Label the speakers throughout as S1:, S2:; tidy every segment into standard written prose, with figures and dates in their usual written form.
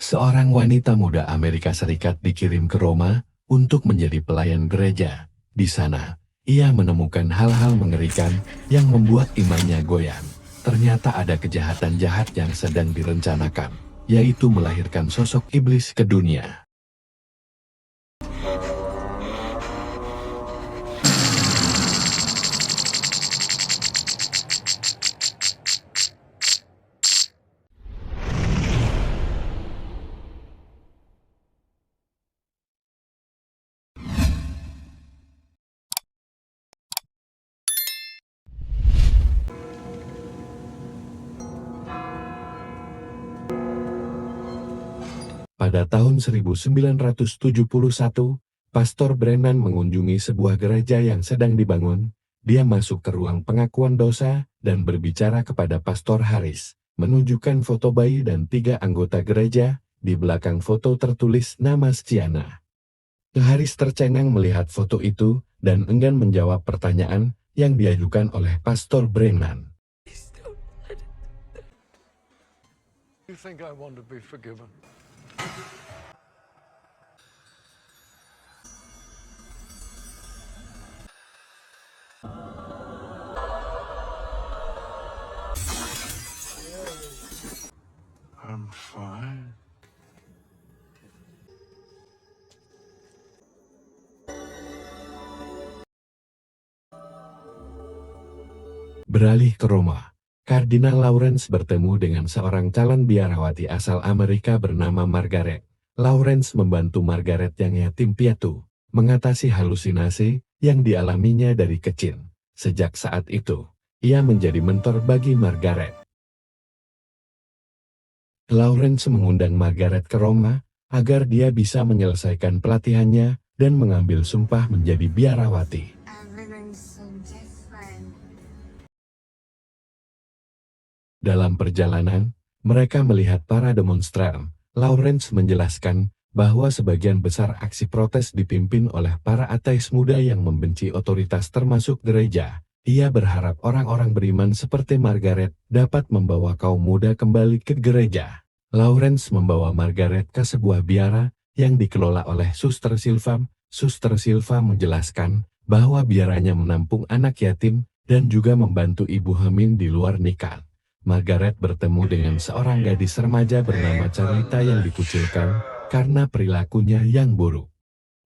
S1: Seorang wanita muda Amerika Serikat dikirim ke Roma untuk menjadi pelayan gereja. Di sana, ia menemukan hal-hal mengerikan yang membuat imannya goyang. Ternyata ada kejahatan jahat yang sedang direncanakan, yaitu melahirkan sosok iblis ke dunia. Pada tahun 1971, Pastor Brennan mengunjungi sebuah gereja yang sedang dibangun. Dia masuk ke ruang pengakuan dosa dan berbicara kepada Pastor Harris, menunjukkan foto bayi dan 3 anggota gereja. Di belakang foto tertulis nama Stiana. Harris tercengang melihat foto itu dan enggan menjawab pertanyaan yang diajukan oleh Pastor Brennan.
S2: You think I want to be forgiven? I'm fine.
S1: Beralih ke Roma, Kardinal Lawrence bertemu dengan seorang calon biarawati asal Amerika bernama Margaret. Lawrence membantu Margaret yang yatim piatu, mengatasi halusinasi yang dialaminya dari kecil. Sejak saat itu, ia menjadi mentor bagi Margaret. Lawrence mengundang Margaret ke Roma agar dia bisa menyelesaikan pelatihannya dan mengambil sumpah menjadi biarawati. Dalam perjalanan, mereka melihat para demonstran. Lawrence menjelaskan bahwa sebagian besar aksi protes dipimpin oleh para ateis muda yang membenci otoritas termasuk gereja. Ia berharap orang-orang beriman seperti Margaret dapat membawa kaum muda kembali ke gereja. Lawrence membawa Margaret ke sebuah biara yang dikelola oleh Suster Silva. Suster Silva menjelaskan bahwa biaranya menampung anak yatim dan juga membantu ibu hamil di luar nikah. Margaret bertemu dengan seorang gadis remaja bernama Carlita yang dikucilkan karena perilakunya yang buruk.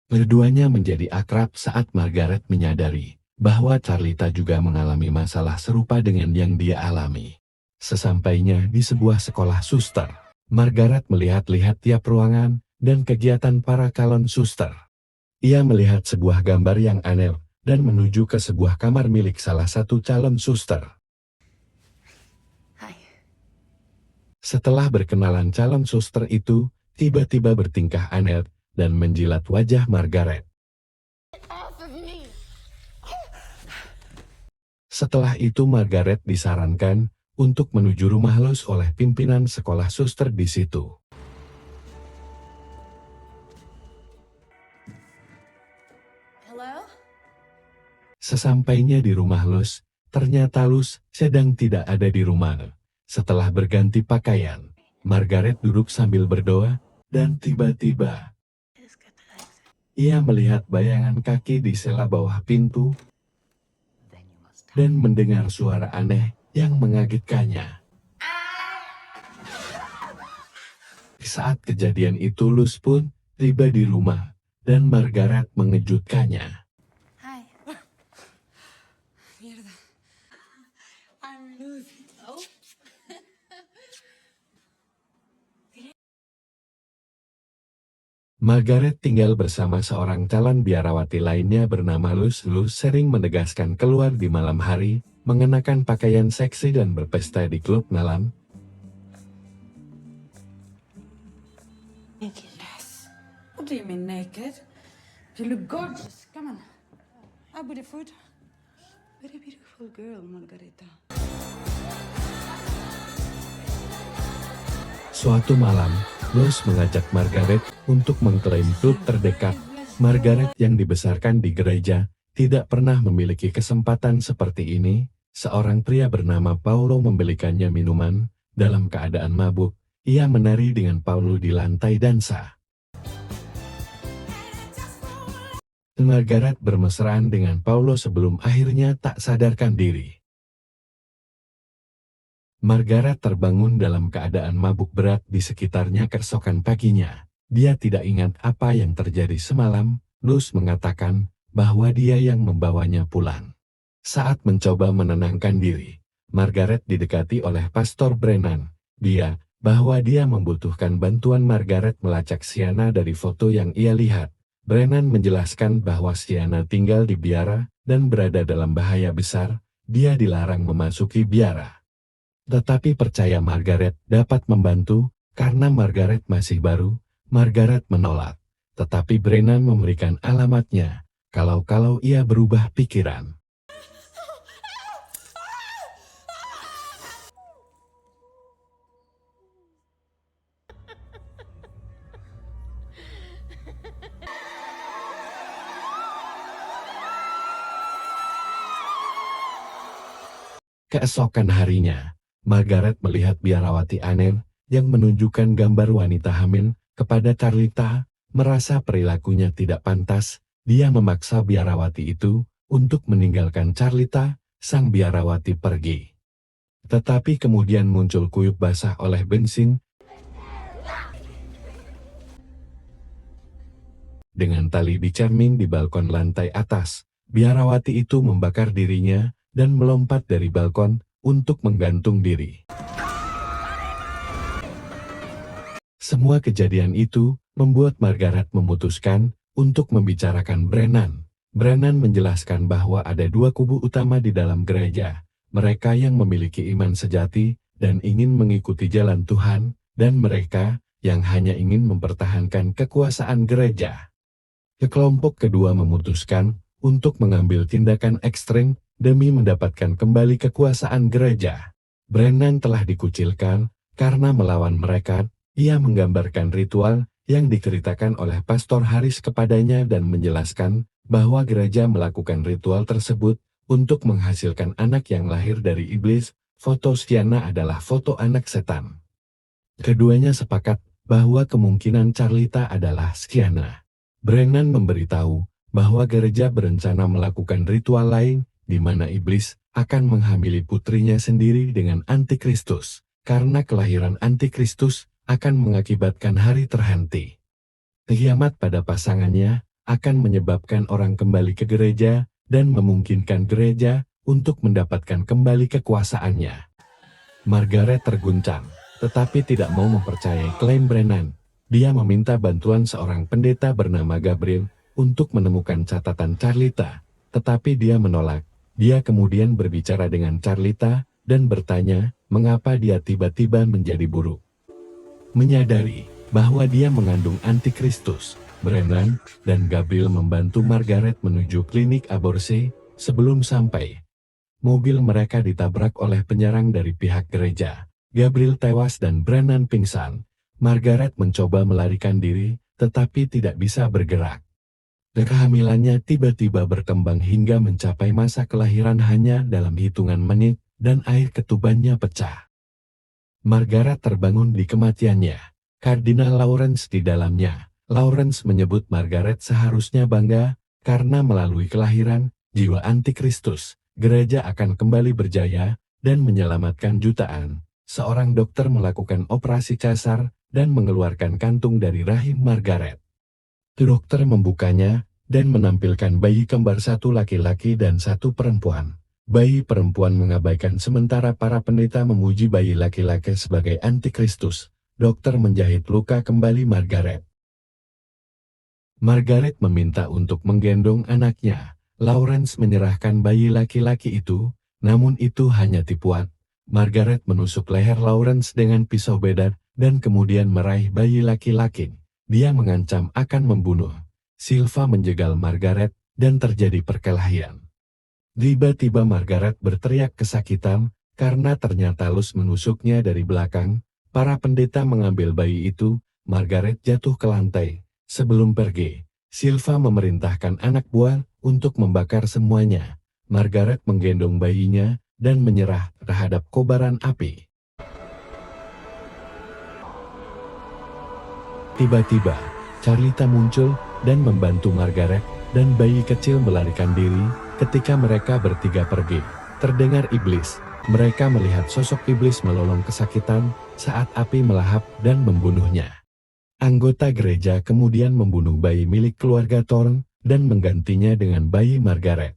S1: Keduanya menjadi akrab saat Margaret menyadari bahwa Carlita juga mengalami masalah serupa dengan yang dia alami. Sesampainya di sebuah sekolah suster, Margaret melihat-lihat tiap ruangan dan kegiatan para calon suster. Ia melihat sebuah gambar yang aneh dan menuju ke sebuah kamar milik salah satu calon suster. Setelah berkenalan, calon suster itu tiba-tiba bertingkah aneh dan menjilat wajah Margaret. Setelah itu Margaret disarankan untuk menuju rumah los oleh pimpinan sekolah suster di situ. Sesampainya di rumah los, ternyata Luz sedang tidak ada di rumah. Setelah berganti pakaian, Margaret duduk sambil berdoa, dan tiba-tiba ia melihat bayangan kaki di sela bawah pintu dan mendengar suara aneh yang mengagetkannya. Saat kejadian itu Luz pun tiba di rumah dan Margaret mengejutkannya. Margaret tinggal bersama seorang calon biarawati lainnya bernama Luz. Luz sering menegaskan keluar di malam hari, mengenakan pakaian seksi dan berpesta di klub malam.
S3: Nakedness. What do you mean naked? You look gorgeous. Come on. I'll be the food. Very beautiful girl, Margarita.
S1: Suatu malam, Luz mengajak Margaret untuk mengklaim klub terdekat. Margaret yang dibesarkan di gereja tidak pernah memiliki kesempatan seperti ini. Seorang pria bernama Paulo membelikannya minuman. Dalam keadaan mabuk, ia menari dengan Paulo di lantai dansa. Margaret bermesraan dengan Paulo sebelum akhirnya tak sadarkan diri. Margaret terbangun dalam keadaan mabuk berat di sekitarnya keesokan paginya. Dia tidak ingat apa yang terjadi semalam. Luz mengatakan bahwa dia yang membawanya pulang. Saat mencoba menenangkan diri, Margaret didekati oleh Pastor Brennan. Bahwa dia membutuhkan bantuan. Margaret melacak Sienna dari foto yang ia lihat. Brennan menjelaskan bahwa Sienna tinggal di biara dan berada dalam bahaya besar. Dia dilarang memasuki biara. Tetapi percaya Margaret dapat membantu, karena Margaret masih baru. Margaret menolak, tetapi Brennan memberikan alamatnya, kalau ia berubah pikiran. Keesokan harinya, Margaret melihat biarawati Anne yang menunjukkan gambar wanita hamil kepada Carlita. Merasa perilakunya tidak pantas, dia memaksa biarawati itu untuk meninggalkan Carlita. Sang biarawati pergi. Tetapi kemudian muncul kuyup basah oleh bensin dengan tali dicermin di balkon lantai atas. Biarawati itu membakar dirinya dan melompat dari balkon untuk menggantung diri. Semua kejadian itu membuat Margaret memutuskan untuk membicarakan Brennan. Brennan menjelaskan bahwa ada dua kubu utama di dalam gereja. Mereka yang memiliki iman sejati dan ingin mengikuti jalan Tuhan, dan mereka yang hanya ingin mempertahankan kekuasaan gereja. Kelompok kedua memutuskan untuk mengambil tindakan ekstrem demi mendapatkan kembali kekuasaan gereja. Brennan telah dikucilkan karena melawan mereka. Ia menggambarkan ritual yang diceritakan oleh Pastor Harris kepadanya dan menjelaskan bahwa gereja melakukan ritual tersebut untuk menghasilkan anak yang lahir dari iblis. Foto Sienna adalah foto anak setan. Keduanya sepakat bahwa kemungkinan Carlita adalah Sienna. Brennan memberitahu bahwa gereja berencana melakukan ritual lain di mana iblis akan menghamili putrinya sendiri dengan antikristus, karena kelahiran antikristus akan mengakibatkan hari terhenti. Kiamat pada pasangannya akan menyebabkan orang kembali ke gereja dan memungkinkan gereja untuk mendapatkan kembali kekuasaannya. Margaret terguncang, tetapi tidak mau mempercayai klaim Brennan. Dia meminta bantuan seorang pendeta bernama Gabriel untuk menemukan catatan Carlita, tetapi dia menolak. Dia kemudian berbicara dengan Carlita dan bertanya mengapa dia tiba-tiba menjadi buruk. Menyadari bahwa dia mengandung antikristus, Brennan dan Gabriel membantu Margaret menuju klinik aborsi. Sebelum sampai, mobil mereka ditabrak oleh penyerang dari pihak gereja. Gabriel tewas dan Brennan pingsan. Margaret mencoba melarikan diri, tetapi tidak bisa bergerak. Kehamilannya tiba-tiba berkembang hingga mencapai masa kelahiran hanya dalam hitungan menit, dan air ketubannya pecah. Margaret terbangun di kematiannya. Kardinal Lawrence di dalamnya. Lawrence menyebut Margaret seharusnya bangga, karena melalui kelahiran, jiwa antikristus, gereja akan kembali berjaya, dan menyelamatkan jutaan. Seorang dokter melakukan operasi casar, dan mengeluarkan kantung dari rahim Margaret. Dokter membukanya, dan menampilkan bayi kembar, satu laki-laki dan satu perempuan. Bayi perempuan mengabaikan sementara para pendeta memuji bayi laki-laki sebagai antikristus. Dokter menjahit luka kembali Margaret. Margaret meminta untuk menggendong anaknya. Lawrence menyerahkan bayi laki-laki itu, namun itu hanya tipuan. Margaret menusuk leher Lawrence dengan pisau bedar, dan kemudian meraih bayi laki-laki. Dia mengancam akan membunuh. Silva menjegal Margaret, dan terjadi perkelahian. Tiba-tiba Margaret berteriak kesakitan, karena ternyata Luz menusuknya dari belakang. Para pendeta mengambil bayi itu, Margaret jatuh ke lantai. Sebelum pergi, Silva memerintahkan anak buah untuk membakar semuanya. Margaret menggendong bayinya, dan menyerah terhadap kobaran api. Tiba-tiba, Carlita muncul dan membantu Margaret, dan bayi kecil melarikan diri. Ketika mereka bertiga pergi, terdengar iblis. Mereka melihat sosok iblis melolong kesakitan saat api melahap dan membunuhnya. Anggota gereja kemudian membunuh bayi milik keluarga Thorne dan menggantinya dengan bayi Margaret.